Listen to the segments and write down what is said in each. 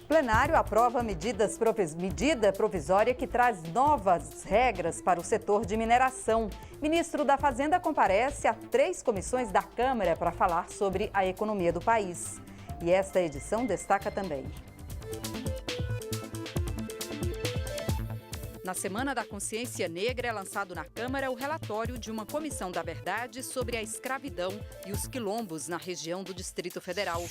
Plenário aprova medida provisória que traz novas regras para o setor de mineração. Ministro da Fazenda comparece a 3 comissões da Câmara para falar sobre a economia do país. E esta edição destaca também: na Semana da Consciência Negra é lançado na Câmara o relatório de uma comissão da verdade sobre a escravidão e os quilombos na região do Distrito Federal.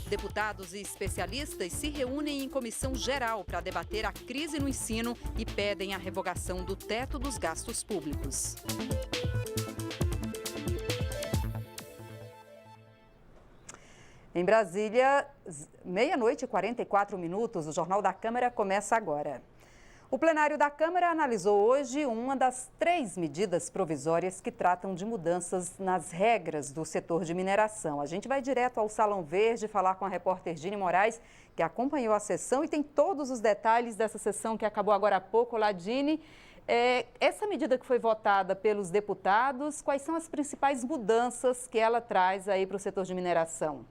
Deputados e especialistas se reúnem em comissão geral para debater a crise no ensino e pedem a revogação do teto dos gastos públicos. Em Brasília, 00:44. O Jornal da Câmara começa agora. O plenário da Câmara analisou hoje uma das 3 medidas provisórias que tratam de mudanças nas regras do setor de mineração. A gente vai direto ao Salão Verde falar com a repórter Gine Moraes, que acompanhou a sessão e tem todos os detalhes dessa sessão que acabou agora há pouco. Olá, Gine. Essa medida que foi votada pelos deputados, quais são as principais mudanças que ela traz aí para o setor de mineração?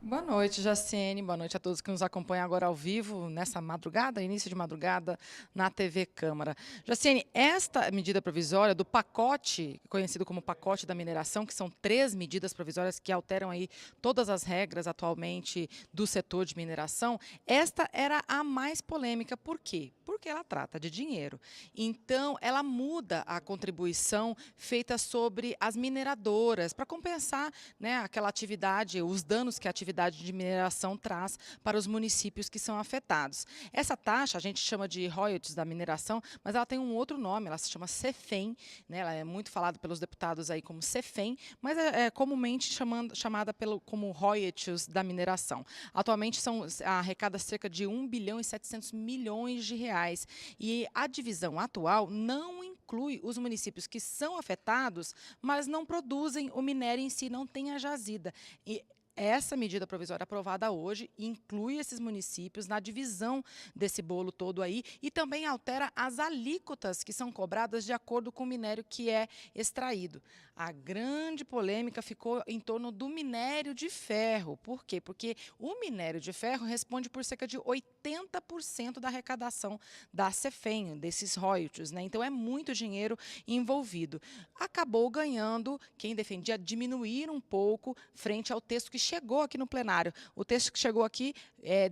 Boa noite, Jaciene. Boa noite a todos que nos acompanham agora ao vivo, nessa madrugada, início de madrugada, na TV Câmara. Jaciene, esta medida provisória do pacote, conhecido como pacote da mineração, que são 3 medidas provisórias que alteram aí todas as regras atualmente do setor de mineração, esta era a mais polêmica. Por quê? Porque ela trata de dinheiro. Então, ela muda a contribuição feita sobre as mineradoras, para compensar, né, aquela atividade, os danos que a atividade de mineração traz para os municípios que são afetados. Essa taxa a gente chama de royalties da mineração, mas ela tem um outro nome, ela se chama CEFEM, né? Ela é muito falada pelos deputados aí como CEFEM, mas é comumente chamada como royalties da mineração. Atualmente arrecada cerca de 1,7 bilhão de reais e a divisão atual não inclui os municípios que são afetados, mas não produzem o minério em si, não tem a jazida. E essa medida provisória aprovada hoje inclui esses municípios na divisão desse bolo todo aí e também altera as alíquotas que são cobradas de acordo com o minério que é extraído. A grande polêmica ficou em torno do minério de ferro. Por quê? Porque o minério de ferro responde por cerca de 80% da arrecadação da CEFEM, desses royalties, né? Então é muito dinheiro envolvido. Acabou ganhando quem defendia diminuir um pouco frente ao texto que chegou aqui no plenário. O texto que chegou aqui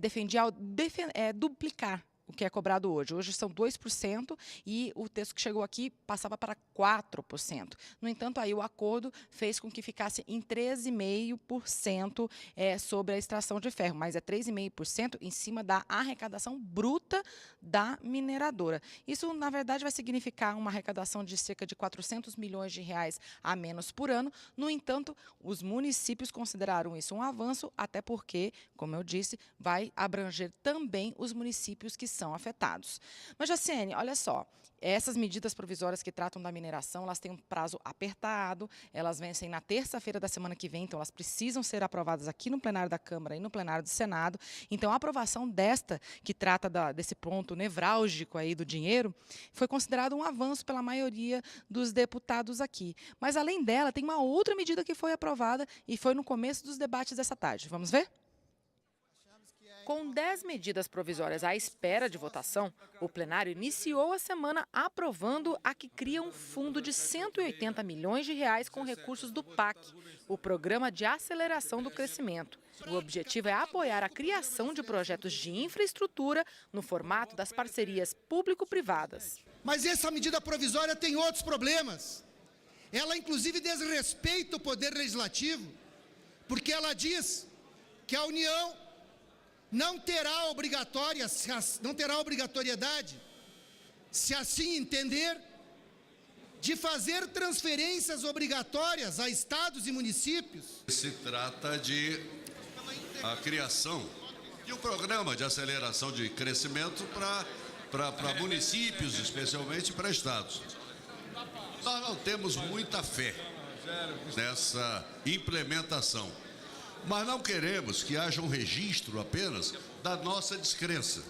defendia duplicar o que é cobrado hoje. Hoje são 2% e o texto que chegou aqui passava para 4%. No entanto, aí o acordo fez com que ficasse em 13,5% sobre a extração de ferro, mas é 3,5% em cima da arrecadação bruta da mineradora. Isso, na verdade, vai significar uma arrecadação de cerca de 400 milhões de reais a menos por ano. No entanto, os municípios consideraram isso um avanço, até porque, como eu disse, vai abranger também os municípios que são afetados. Mas, Jaciene, olha só, essas medidas provisórias que tratam da mineração, elas têm um prazo apertado, elas vencem na terça-feira da semana que vem, então elas precisam ser aprovadas aqui no plenário da Câmara e no plenário do Senado. Então, a aprovação desta, que trata desse ponto nevrálgico aí do dinheiro, foi considerado um avanço pela maioria dos deputados aqui. Mas, além dela, tem uma outra medida que foi aprovada e foi no começo dos debates dessa tarde. Vamos ver? Com 10 medidas provisórias à espera de votação, o plenário iniciou a semana aprovando a que cria um fundo de 180 milhões de reais com recursos do PAC, o Programa de Aceleração do Crescimento. O objetivo é apoiar a criação de projetos de infraestrutura no formato das parcerias público-privadas. Mas essa medida provisória tem outros problemas. Ela, inclusive, desrespeita o Poder Legislativo, porque ela diz que a União não terá obrigatoriedade, se assim entender, de fazer transferências obrigatórias a estados e municípios. Se trata de a criação de um programa de aceleração de crescimento para municípios, especialmente para estados. Nós não temos muita fé nessa implementação. Mas não queremos que haja um registro apenas da nossa descrença.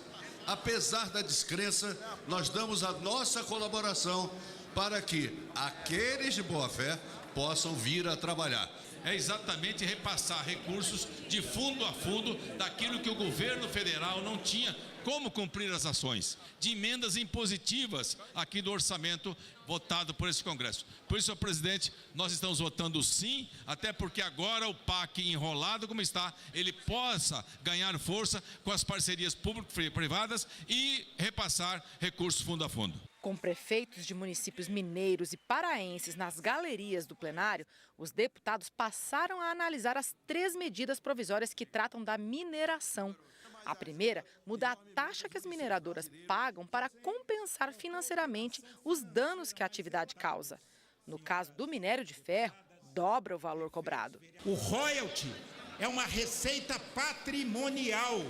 Apesar da descrença, nós damos a nossa colaboração para que aqueles de boa-fé possam vir a trabalhar. É exatamente repassar recursos de fundo a fundo daquilo que o governo federal não tinha como cumprir as ações, de emendas impositivas aqui do orçamento votado por esse Congresso. Por isso, senhor presidente, nós estamos votando sim, até porque agora o PAC enrolado como está, ele possa ganhar força com as parcerias público-privadas e repassar recursos fundo a fundo. Com prefeitos de municípios mineiros e paraenses nas galerias do plenário, os deputados passaram a analisar as 3 medidas provisórias que tratam da mineração. A primeira muda a taxa que as mineradoras pagam para compensar financeiramente os danos que a atividade causa. No caso do minério de ferro, dobra o valor cobrado. O royalty é uma receita patrimonial,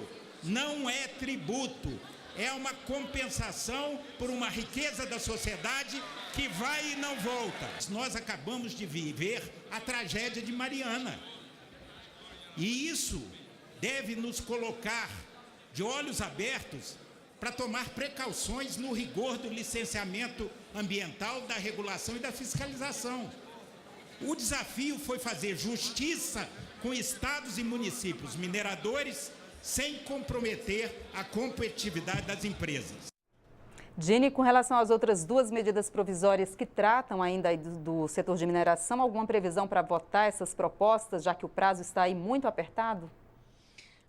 não é tributo. É uma compensação por uma riqueza da sociedade que vai e não volta. Nós acabamos de viver a tragédia de Mariana. E isso deve nos colocar de olhos abertos para tomar precauções no rigor do licenciamento ambiental, da regulação e da fiscalização. O desafio foi fazer justiça com estados e municípios mineradores sem comprometer a competitividade das empresas. Dini, com relação às outras 2 medidas provisórias que tratam ainda do setor de mineração, alguma previsão para votar essas propostas, já que o prazo está aí muito apertado?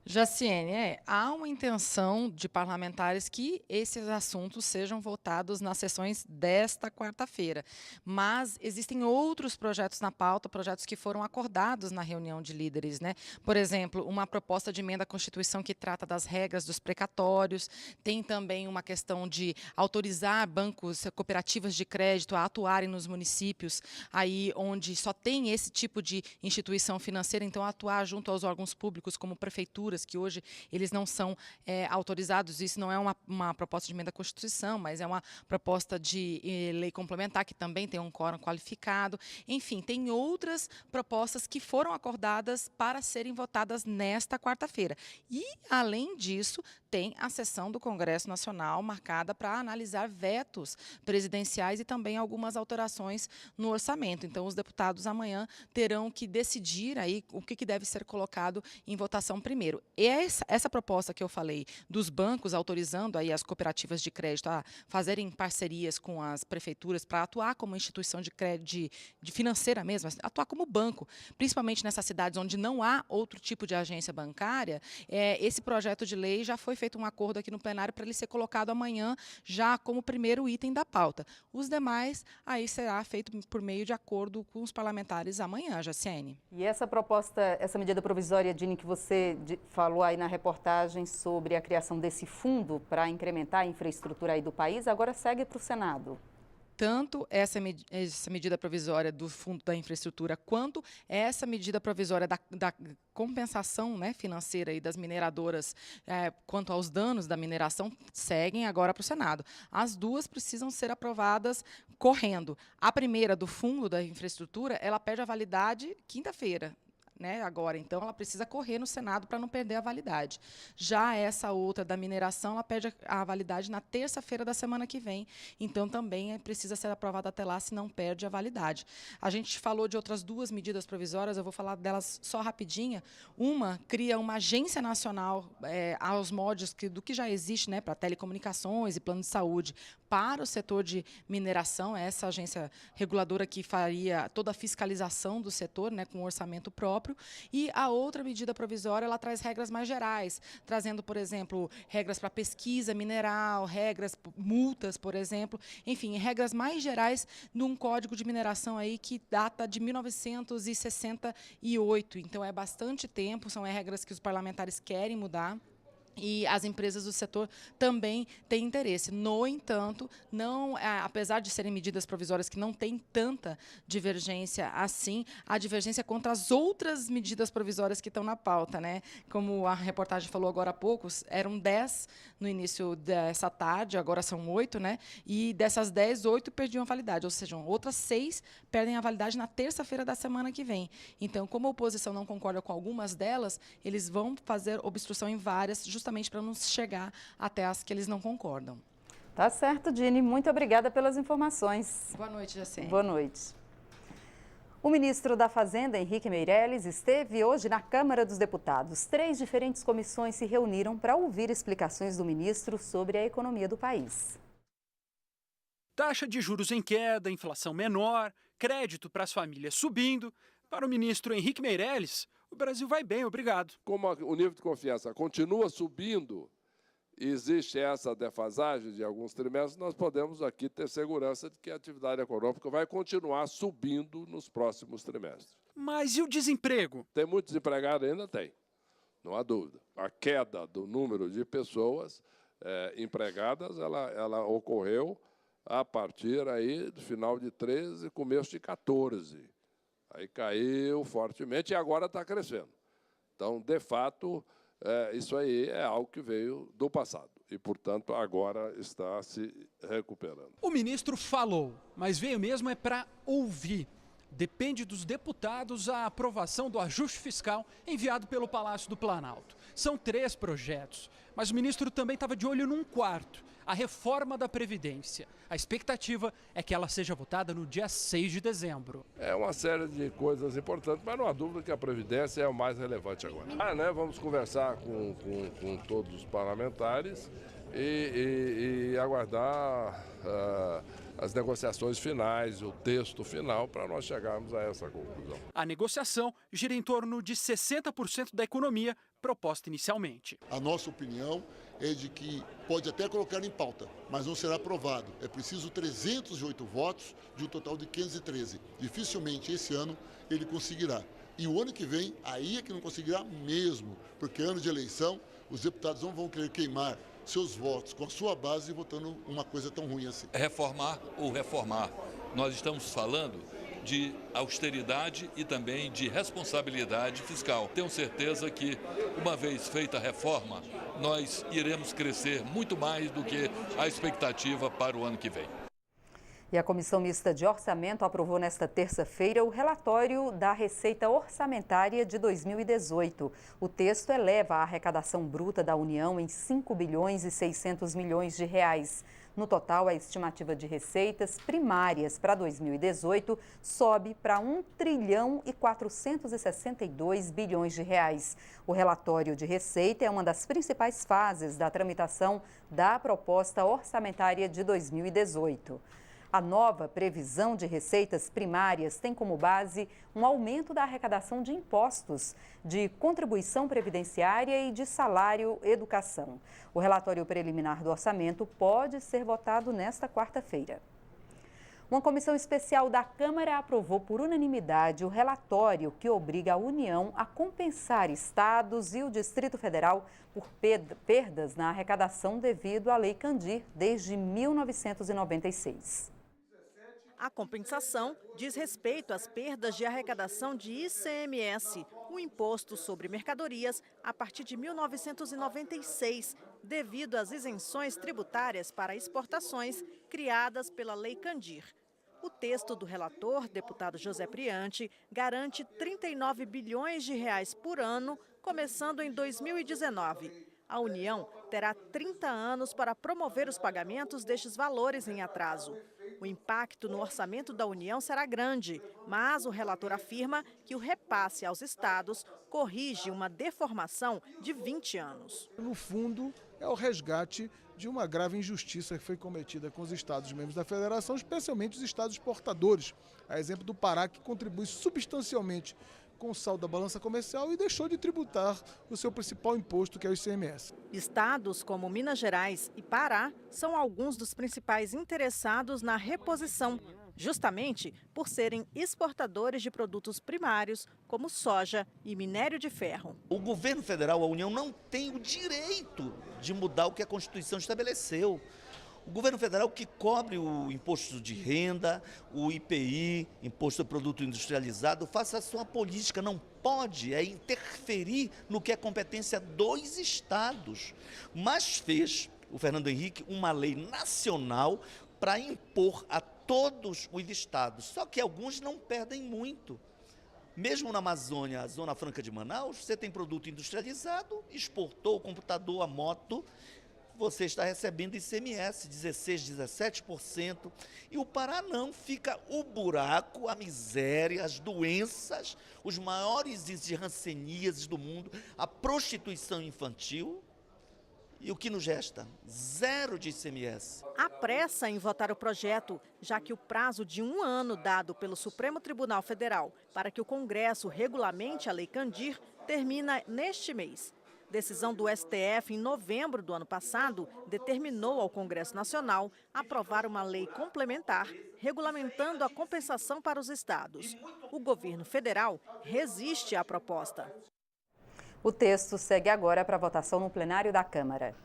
Jaciene, há uma intenção de parlamentares que esses assuntos sejam votados nas sessões desta quarta-feira. Mas existem outros projetos na pauta, projetos que foram acordados na reunião de líderes, né? Por exemplo, uma proposta de emenda à Constituição que trata das regras dos precatórios. Tem também uma questão de autorizar bancos, cooperativas de crédito a atuarem nos municípios, aí onde só tem esse tipo de instituição financeira, então atuar junto aos órgãos públicos, como prefeituras, que hoje eles não são autorizados. Isso não é uma proposta de emenda à Constituição, mas é uma proposta de lei complementar, que também tem um quórum qualificado. Enfim, tem outras propostas que foram acordadas para serem votadas nesta quarta-feira. E, além disso, tem a sessão do Congresso Nacional marcada para analisar vetos presidenciais e também algumas alterações no orçamento. Então, os deputados amanhã terão que decidir aí o que deve ser colocado em votação primeiro. E essa proposta que eu falei dos bancos autorizando aí as cooperativas de crédito a fazerem parcerias com as prefeituras para atuar como instituição de crédito, de financeira mesmo, atuar como banco, principalmente nessas cidades onde não há outro tipo de agência bancária, esse projeto de lei já foi feito um acordo aqui no plenário para ele ser colocado amanhã já como primeiro item da pauta. Os demais aí será feito por meio de acordo com os parlamentares amanhã, Jaciene. E essa proposta, essa medida provisória, Dini, que você falou aí na reportagem sobre a criação desse fundo para incrementar a infraestrutura aí do país, agora segue para o Senado. Tanto essa medida provisória do Fundo da Infraestrutura, quanto essa medida provisória da compensação, né, financeira aí das mineradoras quanto aos danos da mineração, seguem agora para o Senado. As duas precisam ser aprovadas correndo. A primeira, do Fundo da Infraestrutura, ela perde a validade quinta-feira. Né, agora, então, ela precisa correr no Senado para não perder a validade. Já essa outra da mineração, ela perde a validade na terça-feira da semana que vem. Então, também precisa ser aprovada até lá, se não perde a validade. A gente falou de outras 2 medidas provisórias, eu vou falar delas só rapidinha. Uma cria uma agência nacional aos moldes do que já existe, né, para telecomunicações e plano de saúde, para o setor de mineração, essa agência reguladora que faria toda a fiscalização do setor, né, com orçamento próprio. E a outra medida provisória, ela traz regras mais gerais, trazendo, por exemplo, regras para pesquisa mineral, regras, multas, por exemplo, enfim, regras mais gerais num código de mineração aí que data de 1968. Então, é bastante tempo, são regras que os parlamentares querem mudar. E as empresas do setor também têm interesse. No entanto, apesar de serem medidas provisórias que não têm tanta divergência assim, a divergência contra as outras medidas provisórias que estão na pauta, né? Como a reportagem falou agora há pouco, eram 10 no início dessa tarde, agora são 8, né? E dessas 10, 8 perdiam a validade, ou seja, outras 6 perdem a validade na terça-feira da semana que vem. Então, como a oposição não concorda com algumas delas, eles vão fazer obstrução em várias, justamente para não chegar até as que eles não concordam. Tá certo, Dini. Muito obrigada pelas informações. Boa noite, Jacene. Boa noite. O ministro da Fazenda, Henrique Meirelles, esteve hoje na Câmara dos Deputados. 3 diferentes comissões se reuniram para ouvir explicações do ministro sobre a economia do país. Taxa de juros em queda, inflação menor, crédito para as famílias subindo. Para o ministro Henrique Meirelles, o Brasil vai bem, obrigado. Como o nível de confiança continua subindo, existe essa defasagem de alguns trimestres, nós podemos aqui ter segurança de que a atividade econômica vai continuar subindo nos próximos trimestres. Mas e o desemprego? Tem muito desempregado ainda? Tem, não há dúvida. A queda do número de pessoas empregadas, ela ocorreu a partir aí do final de 13, começo de 14. Aí caiu fortemente e agora está crescendo. Então, de fato, isso aí é algo que veio do passado e, portanto, agora está se recuperando. O ministro falou, mas veio mesmo para ouvir. Depende dos deputados a aprovação do ajuste fiscal enviado pelo Palácio do Planalto. São 3 projetos, mas o ministro também estava de olho num quarto, a reforma da Previdência. A expectativa é que ela seja votada no dia 6 de dezembro. É uma série de coisas importantes, mas não há dúvida que a Previdência é o mais relevante agora. Vamos conversar com todos os parlamentares e aguardar as negociações finais, o texto final, para nós chegarmos a essa conclusão. A negociação gira em torno de 60% da economia proposta inicialmente. A nossa opinião é de que pode até colocar em pauta, mas não será aprovado. É preciso 308 votos de um total de 513. Dificilmente esse ano ele conseguirá. E o ano que vem, aí é que não conseguirá mesmo, porque ano de eleição, os deputados não vão querer queimar seus votos com a sua base votando uma coisa tão ruim assim. Reformar ou reformar. Nós estamos falando de austeridade e também de responsabilidade fiscal. Tenho certeza que, uma vez feita a reforma, nós iremos crescer muito mais do que a expectativa para o ano que vem. E a Comissão Mista de Orçamento aprovou nesta terça-feira o relatório da Receita Orçamentária de 2018. O texto eleva a arrecadação bruta da União em 5 bilhões e 600 milhões de reais. No total, a estimativa de receitas primárias para 2018 sobe para 1 trilhão e 462 bilhões de reais. O relatório de receita é uma das principais fases da tramitação da proposta orçamentária de 2018. A nova previsão de receitas primárias tem como base um aumento da arrecadação de impostos, de contribuição previdenciária e de salário-educação. O relatório preliminar do orçamento pode ser votado nesta quarta-feira. Uma comissão especial da Câmara aprovou por unanimidade o relatório que obriga a União a compensar estados e o Distrito Federal por perdas na arrecadação devido à Lei Candir desde 1996. A compensação diz respeito às perdas de arrecadação de ICMS, o Imposto sobre Mercadorias, a partir de 1996, devido às isenções tributárias para exportações criadas pela Lei Candir. O texto do relator, deputado José Priante, garante 39 bilhões de reais por ano, começando em 2019. A União terá 30 anos para promover os pagamentos destes valores em atraso. O impacto no orçamento da União será grande, mas o relator afirma que o repasse aos estados corrige uma deformação de 20 anos. No fundo, é o resgate de uma grave injustiça que foi cometida com os estados membros da federação, especialmente os estados exportadores. A exemplo do Pará, que contribui substancialmente com o saldo da balança comercial e deixou de tributar o seu principal imposto, que é o ICMS. Estados como Minas Gerais e Pará são alguns dos principais interessados na reposição, justamente por serem exportadores de produtos primários, como soja e minério de ferro. O governo federal, a União, não tem o direito de mudar o que a Constituição estabeleceu. O governo federal que cobre o imposto de renda, o IPI, Imposto sobre Produto Industrializado, faça a sua política, não pode interferir no que é competência dos estados. Mas fez, o Fernando Henrique, uma lei nacional para impor a todos os estados, só que alguns não perdem muito. Mesmo na Amazônia, a Zona Franca de Manaus, você tem produto industrializado, exportou o computador, a moto, você está recebendo ICMS, 16%, 17%, e o Pará não, fica o buraco, a miséria, as doenças, os maiores índices de hanseníase do mundo, a prostituição infantil. E o que nos resta? Zero de ICMS. Há pressa em votar o projeto, já que o prazo de 1 ano dado pelo Supremo Tribunal Federal para que o Congresso regulamente a Lei Candir termina neste mês. Decisão do STF em novembro do ano passado determinou ao Congresso Nacional aprovar uma lei complementar regulamentando a compensação para os estados. O governo federal resiste à proposta. O texto segue agora para votação no plenário da Câmara.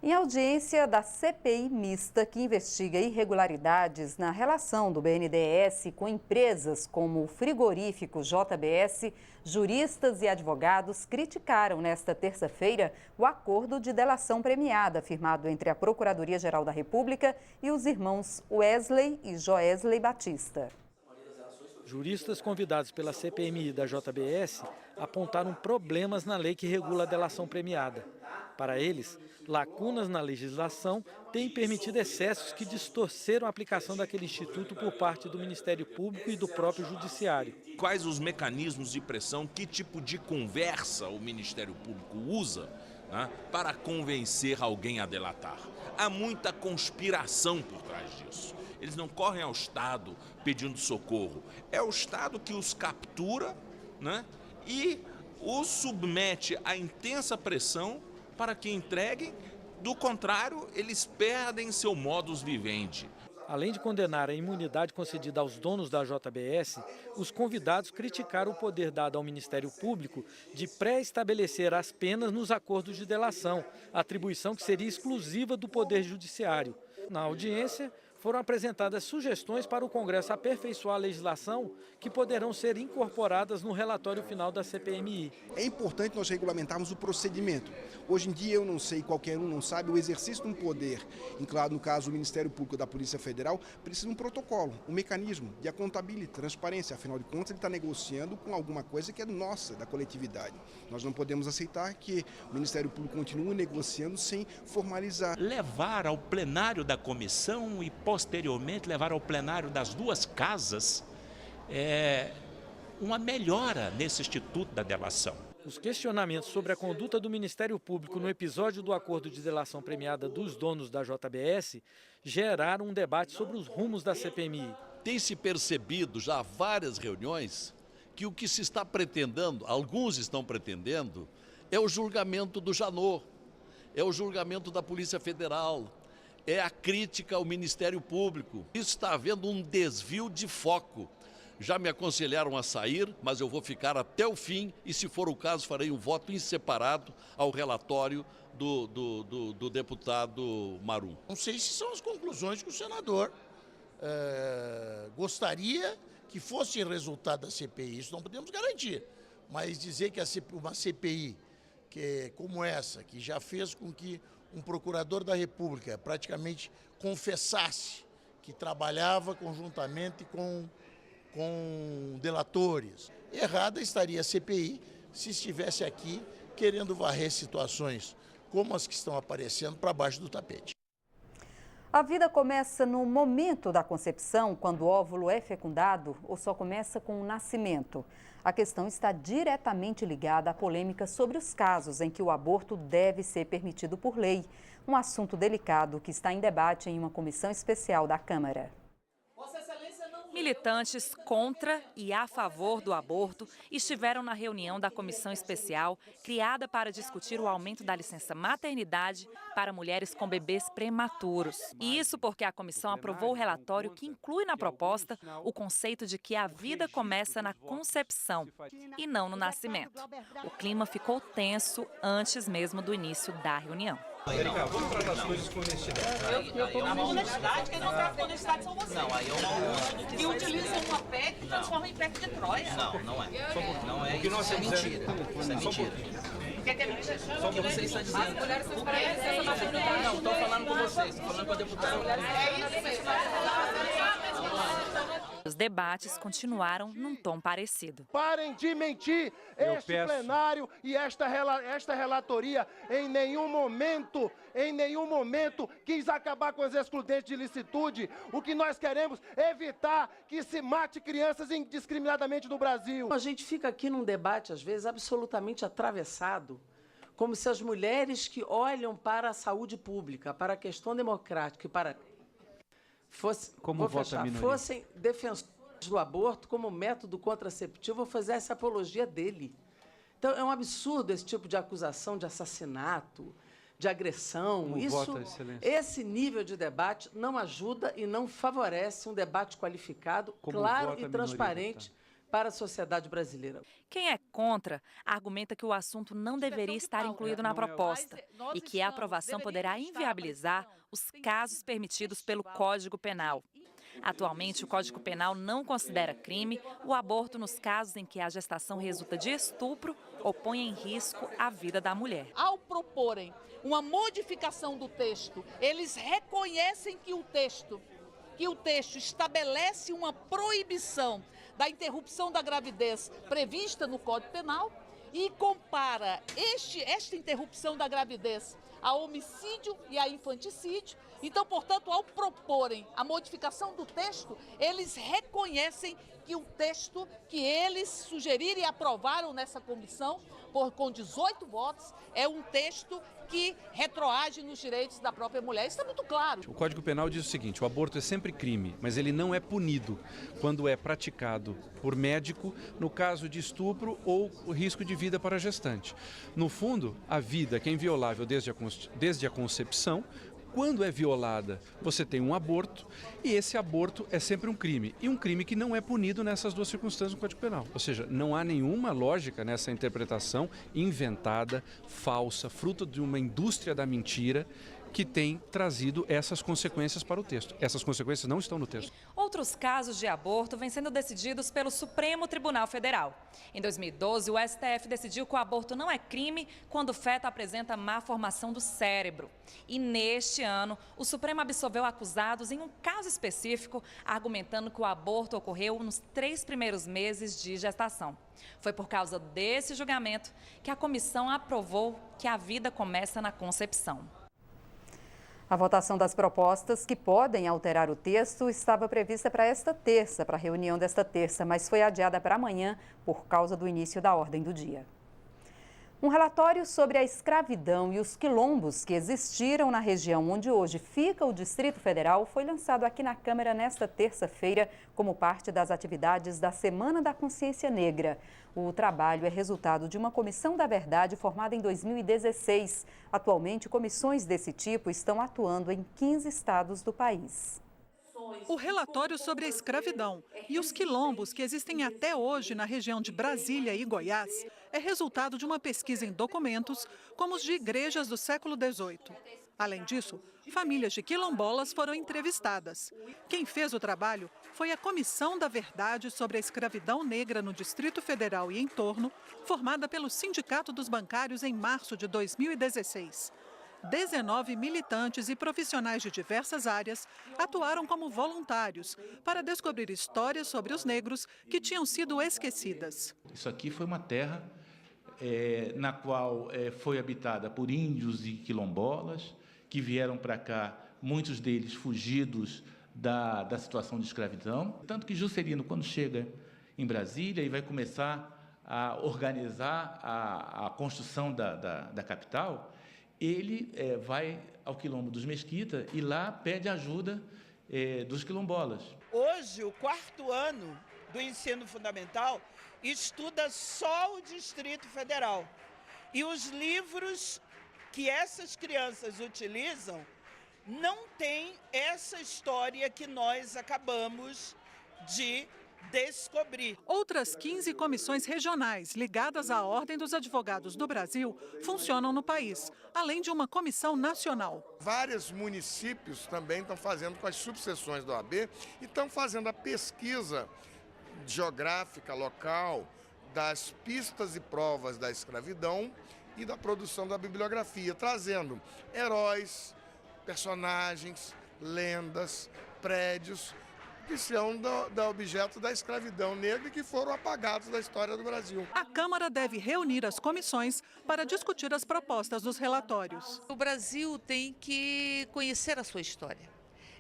Em audiência da CPI mista que investiga irregularidades na relação do BNDES com empresas como o frigorífico JBS, juristas e advogados criticaram nesta terça-feira o acordo de delação premiada firmado entre a Procuradoria-Geral da República e os irmãos Wesley e Joesley Batista. Juristas convidados pela CPMI da JBS apontaram problemas na lei que regula a delação premiada. Para eles, lacunas na legislação têm permitido excessos que distorceram a aplicação daquele instituto por parte do Ministério Público e do próprio Judiciário. Quais os mecanismos de pressão, que tipo de conversa o Ministério Público usa, né, para convencer alguém a delatar? Há muita conspiração por trás disso. Eles não correm ao Estado pedindo socorro. É o Estado que os captura, né, e os submete à intensa pressão para que entreguem. Do contrário, eles perdem seu modus vivendi. Além de condenar a imunidade concedida aos donos da JBS, os convidados criticaram o poder dado ao Ministério Público de pré-estabelecer as penas nos acordos de delação, atribuição que seria exclusiva do Poder Judiciário. Na audiência, foram apresentadas sugestões para o Congresso aperfeiçoar a legislação que poderão ser incorporadas no relatório final da CPMI. É importante nós regulamentarmos o procedimento. Hoje em dia, eu não sei, qualquer um não sabe, o exercício de um poder, no caso o Ministério Público da Polícia Federal, precisa de um protocolo, um mecanismo de accountability, transparência. Afinal de contas, ele está negociando com alguma coisa que é nossa, da coletividade. Nós não podemos aceitar que o Ministério Público continue negociando sem formalizar. Levar ao plenário da comissão e posteriormente levar ao plenário das duas casas uma melhora nesse instituto da delação. Os questionamentos sobre a conduta do Ministério Público no episódio do acordo de delação premiada dos donos da JBS geraram um debate sobre os rumos da CPMI. Tem-se percebido já há várias reuniões que o que se está pretendendo, alguns estão pretendendo, é o julgamento do Janot, é o julgamento da Polícia Federal, é a crítica ao Ministério Público. Isso está havendo um desvio de foco. Já me aconselharam a sair, mas eu vou ficar até o fim e, se for o caso, farei um voto em separado ao relatório do deputado Marum. Não sei se são as conclusões que o senador gostaria que fosse resultado da CPI. Isso não podemos garantir. Mas dizer que uma CPI como essa, que já fez com que um procurador da República praticamente confessasse que trabalhava conjuntamente com delatores. Errada estaria a CPI se estivesse aqui querendo varrer situações como as que estão aparecendo para baixo do tapete. A vida começa no momento da concepção, quando o óvulo é fecundado, ou só começa com o nascimento? A questão está diretamente ligada à polêmica sobre os casos em que o aborto deve ser permitido por lei. Um assunto delicado que está em debate em uma comissão especial da Câmara. Militantes contra e a favor do aborto estiveram na reunião da comissão especial criada para discutir o aumento da licença maternidade para mulheres com bebês prematuros. E isso porque a comissão aprovou o relatório que inclui na proposta o conceito de que a vida começa na concepção e não no nascimento. O clima ficou tenso antes mesmo do início da reunião. Erika, vamos tratar as coisas com honestidade. Eu estou com honestidade, quem não trata com honestidade são vocês. Não, aí é uma que utilizam uma PEC e transformam em PEC de Troia. Não é. Não é. Isso é mentira. Isso é mentira. O que é mentira? Só o que você está dizendo. As mulheres são Não, estou falando com vocês, estou falando com a deputada. os debates continuaram num tom parecido. Parem de mentir, este plenário e esta relatoria em nenhum momento quis acabar com os excludentes de licitude. O que nós queremos é evitar que se mate crianças indiscriminadamente no Brasil. A gente fica aqui num debate, às vezes, absolutamente atravessado, como se as mulheres que olham para a saúde pública, para a questão democrática e para... fossem defensores do aborto como método contraceptivo ou fizesse apologia dele. Então, é um absurdo esse tipo de acusação de assassinato, de agressão. Esse nível de debate não ajuda e não favorece um debate qualificado, claro e transparente para a sociedade brasileira. Quem é contra argumenta que o assunto não deveria estar incluído na proposta e que a aprovação poderá inviabilizar os casos permitidos pelo Código Penal. Atualmente, o Código Penal não considera crime o aborto nos casos em que a gestação resulta de estupro ou põe em risco a vida da mulher. Ao proporem uma modificação do texto, eles reconhecem que o texto estabelece uma proibição da interrupção da gravidez prevista no Código Penal e compara esta interrupção da gravidez a homicídio e a infanticídio. Então, portanto, ao proporem a modificação do texto, eles reconhecem que o texto que eles sugeriram e aprovaram nessa comissão, com 18 votos, é um texto que retroage nos direitos da própria mulher. Isso é muito claro. O Código Penal diz o seguinte: o aborto é sempre crime, mas ele não é punido quando é praticado por médico no caso de estupro ou o risco de vida para a gestante. No fundo, a vida que é inviolável desde a concepção. Quando é violada, você tem um aborto e esse aborto é sempre um crime. E um crime que não é punido nessas duas circunstâncias no Código Penal. Ou seja, não há nenhuma lógica nessa interpretação inventada, falsa, fruto de uma indústria da mentira que tem trazido essas consequências para o texto. Essas consequências não estão no texto. Outros casos de aborto vêm sendo decididos pelo Supremo Tribunal Federal. Em 2012, o STF decidiu que o aborto não é crime quando o feto apresenta má formação do cérebro. E neste ano, o Supremo absolveu acusados em um caso específico, argumentando que o aborto ocorreu nos 3 primeiros meses de gestação. Foi por causa desse julgamento que a comissão aprovou que a vida começa na concepção. A votação das propostas que podem alterar o texto estava prevista para a reunião desta terça, mas foi adiada para amanhã por causa do início da ordem do dia. Um relatório sobre a escravidão e os quilombos que existiram na região onde hoje fica o Distrito Federal foi lançado aqui na Câmara nesta terça-feira como parte das atividades da Semana da Consciência Negra. O trabalho é resultado de uma comissão da verdade formada em 2016. Atualmente, comissões desse tipo estão atuando em 15 estados do país. O relatório sobre a escravidão e os quilombos que existem até hoje na região de Brasília e Goiás é resultado de uma pesquisa em documentos, como os de igrejas do século XVIII. Além disso, famílias de quilombolas foram entrevistadas. Quem fez o trabalho foi a Comissão da Verdade sobre a Escravidão Negra no Distrito Federal e entorno, formada pelo Sindicato dos Bancários em março de 2016. 19 militantes e profissionais de diversas áreas atuaram como voluntários para descobrir histórias sobre os negros que tinham sido esquecidas. Isso aqui foi uma terra na qual foi habitada por índios e quilombolas, que vieram para cá, muitos deles fugidos da situação de escravidão. Tanto que Juscelino, quando chega em Brasília e vai começar a organizar a construção da capital, ele vai ao quilombo dos Mesquita e lá pede ajuda dos quilombolas. Hoje, o 4º ano do ensino fundamental estuda só o Distrito Federal. E os livros que essas crianças utilizam não têm essa história que nós acabamos de descobrir. Outras 15 comissões regionais ligadas à Ordem dos Advogados do Brasil funcionam no país, além de uma comissão nacional. Vários municípios também estão fazendo com as subseções da OAB e estão fazendo a pesquisa geográfica local das pistas e provas da escravidão e da produção da bibliografia, trazendo heróis, personagens, lendas, prédios, que são do objeto da escravidão negra e que foram apagados da história do Brasil. A Câmara deve reunir as comissões para discutir as propostas dos relatórios. O Brasil tem que conhecer a sua história.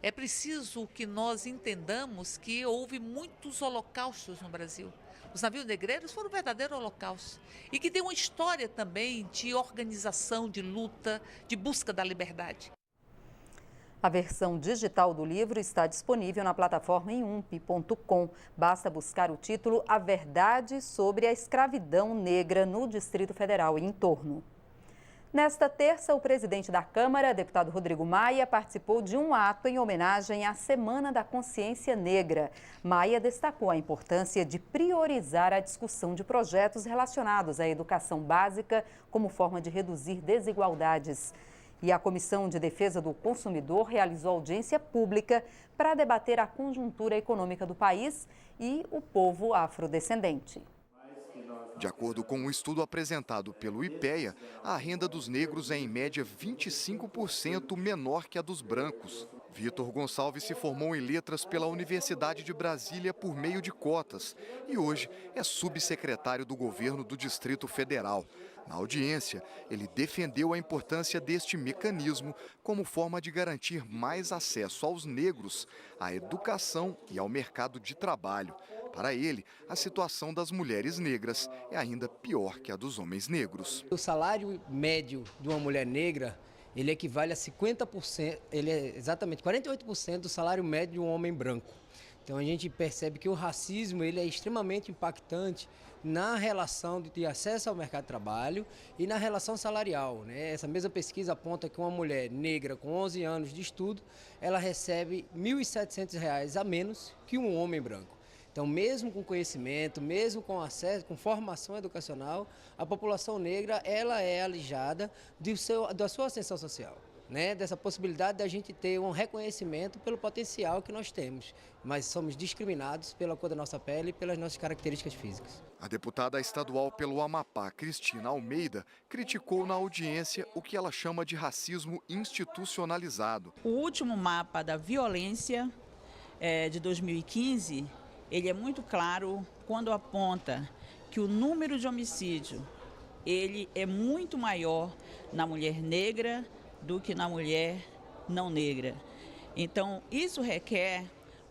É preciso que nós entendamos que houve muitos holocaustos no Brasil. Os navios negreiros foram um verdadeiro holocausto. E que tem uma história também de organização, de luta, de busca da liberdade. A versão digital do livro está disponível na plataforma inump.com. Basta buscar o título A Verdade sobre a Escravidão Negra no Distrito Federal e entorno. Nesta terça, o presidente da Câmara, deputado Rodrigo Maia, participou de um ato em homenagem à Semana da Consciência Negra. Maia destacou a importância de priorizar a discussão de projetos relacionados à educação básica como forma de reduzir desigualdades. E a Comissão de Defesa do Consumidor realizou audiência pública para debater a conjuntura econômica do país e o povo afrodescendente. De acordo com um estudo apresentado pelo IPEA, a renda dos negros é em média 25% menor que a dos brancos. Vitor Gonçalves se formou em letras pela Universidade de Brasília por meio de cotas e hoje é subsecretário do governo do Distrito Federal. Na audiência, ele defendeu a importância deste mecanismo como forma de garantir mais acesso aos negros, à educação e ao mercado de trabalho. Para ele, a situação das mulheres negras é ainda pior que a dos homens negros. O salário médio de uma mulher negra, ele equivale a 50%, ele é exatamente 48% do salário médio de um homem branco. Então a gente percebe que o racismo ele é extremamente impactante na relação de acesso ao mercado de trabalho e na relação salarial, né? Essa mesma pesquisa aponta que uma mulher negra com 11 anos de estudo, ela recebe R$ 1.700 a menos que um homem branco. Então, mesmo com conhecimento, mesmo com acesso, com formação educacional, a população negra ela é alijada da sua ascensão social, né? Dessa possibilidade da gente ter um reconhecimento pelo potencial que nós temos, mas somos discriminados pela cor da nossa pele e pelas nossas características físicas. A deputada estadual pelo Amapá, Cristina Almeida, criticou na audiência o que ela chama de racismo institucionalizado. O último mapa da violência de 2015, ele é muito claro quando aponta que o número de homicídio ele é muito maior na mulher negra do que na mulher não negra. Então, isso requer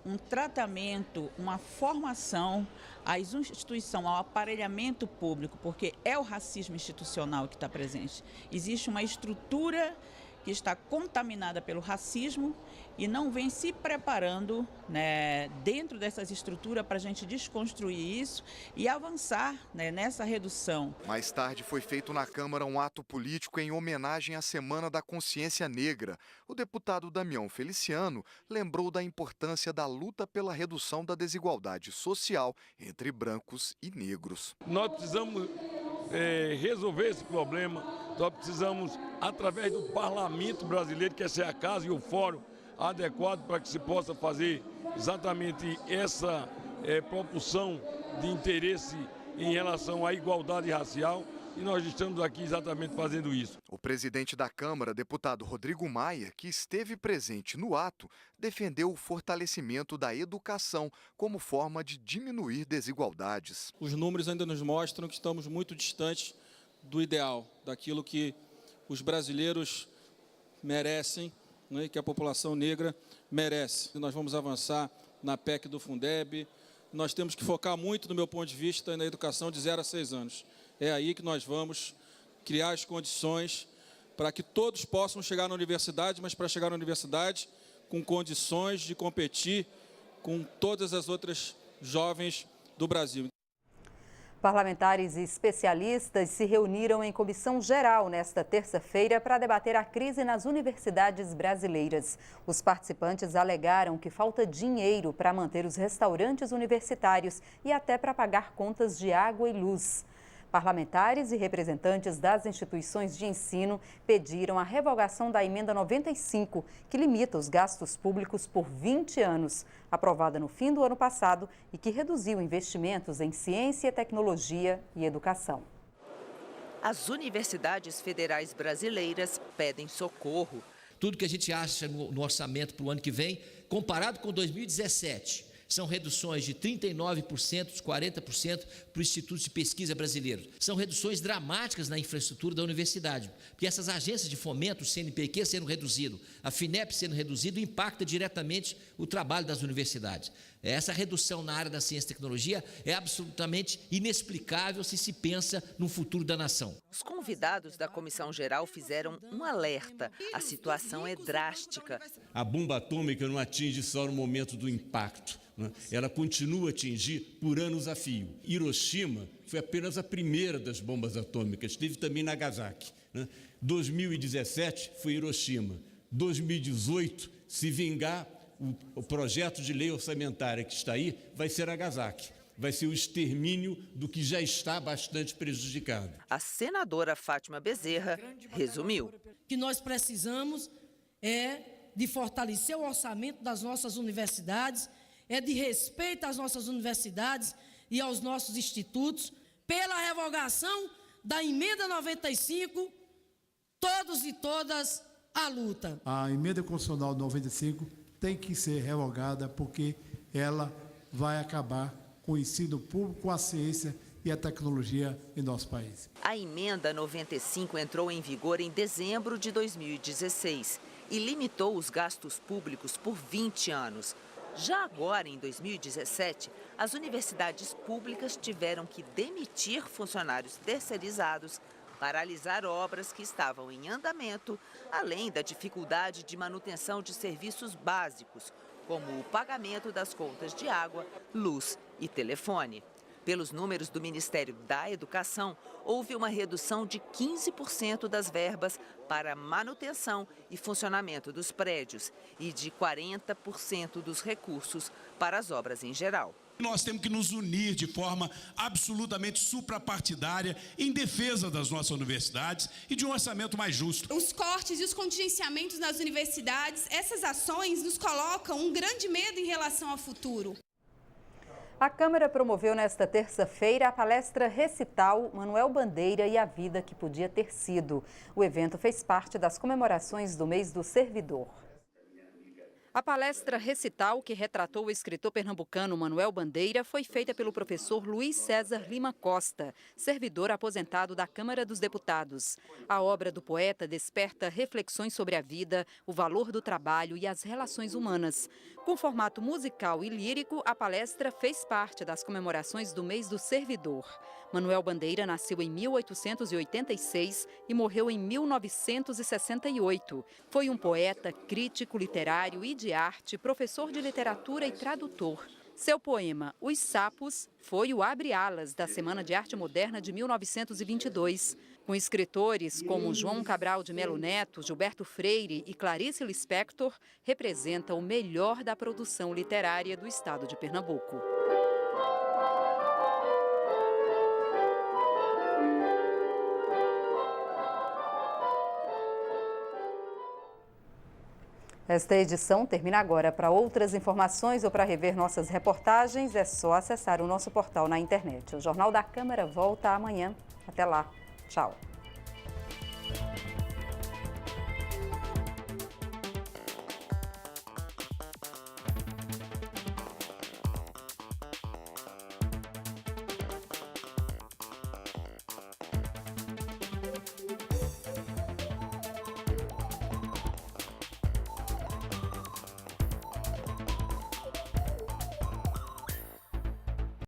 um tratamento, uma formação à instituição, ao aparelhamento público, porque é o racismo institucional que está presente. Existe uma estrutura que está contaminada pelo racismo e não vem se preparando, né, dentro dessas estruturas para a gente desconstruir isso e avançar, né, nessa redução. Mais tarde foi feito na Câmara um ato político em homenagem à Semana da Consciência Negra. O deputado Damião Feliciano lembrou da importância da luta pela redução da desigualdade social entre brancos e negros. Nós precisamos resolver esse problema, nós precisamos, através do parlamento brasileiro, que essa é a casa e o fórum adequado para que se possa fazer exatamente essa propulsão de interesse em relação à igualdade racial, e nós estamos aqui exatamente fazendo isso. O presidente da Câmara, deputado Rodrigo Maia, que esteve presente no ato, defendeu o fortalecimento da educação como forma de diminuir desigualdades. Os números ainda nos mostram que estamos muito distantes do ideal, daquilo que os brasileiros merecem, né, que a população negra merece. Nós vamos avançar na PEC do Fundeb. Nós temos que focar muito, do meu ponto de vista, na educação de 0 a 6 anos. É aí que nós vamos criar as condições para que todos possam chegar na universidade, mas para chegar na universidade com condições de competir com todas as outras jovens do Brasil. Parlamentares e especialistas se reuniram em comissão geral nesta terça-feira para debater a crise nas universidades brasileiras. Os participantes alegaram que falta dinheiro para manter os restaurantes universitários e até para pagar contas de água e luz. Parlamentares e representantes das instituições de ensino pediram a revogação da Emenda 95, que limita os gastos públicos por 20 anos, aprovada no fim do ano passado e que reduziu investimentos em ciência, tecnologia e educação. As universidades federais brasileiras pedem socorro. tudo que a gente acha no orçamento para o ano que vem, comparado com 2017, são reduções de 39%, 40% para o Instituto de Pesquisa Brasileiro. São reduções dramáticas na infraestrutura da universidade, porque essas agências de fomento, o CNPq sendo reduzido, a FINEP sendo reduzido, impacta diretamente o trabalho das universidades. Essa redução na área da ciência e tecnologia é absolutamente inexplicável se se pensa no futuro da nação. Os convidados da Comissão Geral fizeram um alerta. A situação é drástica. A bomba atômica não atinge só no momento do impacto, né? Ela continua a atingir por anos a fio. Hiroshima foi apenas a primeira das bombas atômicas, teve também Nagasaki, né? 2017 foi Hiroshima. 2018, se vingar, o projeto de lei orçamentária que está aí vai ser Nagasaki. Vai ser o extermínio do que já está bastante prejudicado. A senadora Fátima Bezerra resumiu. O que nós precisamos é de fortalecer o orçamento das nossas universidades, é de respeito às nossas universidades e aos nossos institutos, pela revogação da emenda 95, todos e todas à luta. A emenda constitucional 95 tem que ser revogada porque ela vai acabar com o ensino público, com a ciência e a tecnologia em nosso país. A emenda 95 entrou em vigor em dezembro de 2016 e limitou os gastos públicos por 20 anos. Já agora, em 2017, as universidades públicas tiveram que demitir funcionários terceirizados, paralisar obras que estavam em andamento, além da dificuldade de manutenção de serviços básicos, como o pagamento das contas de água, luz e telefone. Pelos números do Ministério da Educação, houve uma redução de 15% das verbas para manutenção e funcionamento dos prédios e de 40% dos recursos para as obras em geral. Nós temos que nos unir de forma absolutamente suprapartidária em defesa das nossas universidades e de um orçamento mais justo. Os cortes e os contingenciamentos nas universidades, essas ações nos colocam um grande medo em relação ao futuro. A Câmara promoveu nesta terça-feira a palestra recital Manuel Bandeira e a Vida que Podia Ter Sido. O evento fez parte das comemorações do mês do servidor. A palestra recital, que retratou o escritor pernambucano Manuel Bandeira, foi feita pelo professor Luiz César Lima Costa, servidor aposentado da Câmara dos Deputados. A obra do poeta desperta reflexões sobre a vida, o valor do trabalho e as relações humanas. Com formato musical e lírico, a palestra fez parte das comemorações do mês do servidor. Manuel Bandeira nasceu em 1886 e morreu em 1968. Foi um poeta, crítico literário e de arte, professor de literatura e tradutor. Seu poema Os Sapos foi o abre-alas da Semana de Arte Moderna de 1922. Com escritores como João Cabral de Melo Neto, Gilberto Freire e Clarice Lispector, representa o melhor da produção literária do estado de Pernambuco. Esta edição termina agora. Para outras informações ou para rever nossas reportagens, é só acessar o nosso portal na internet. O Jornal da Câmara volta amanhã. Até lá. Tchau.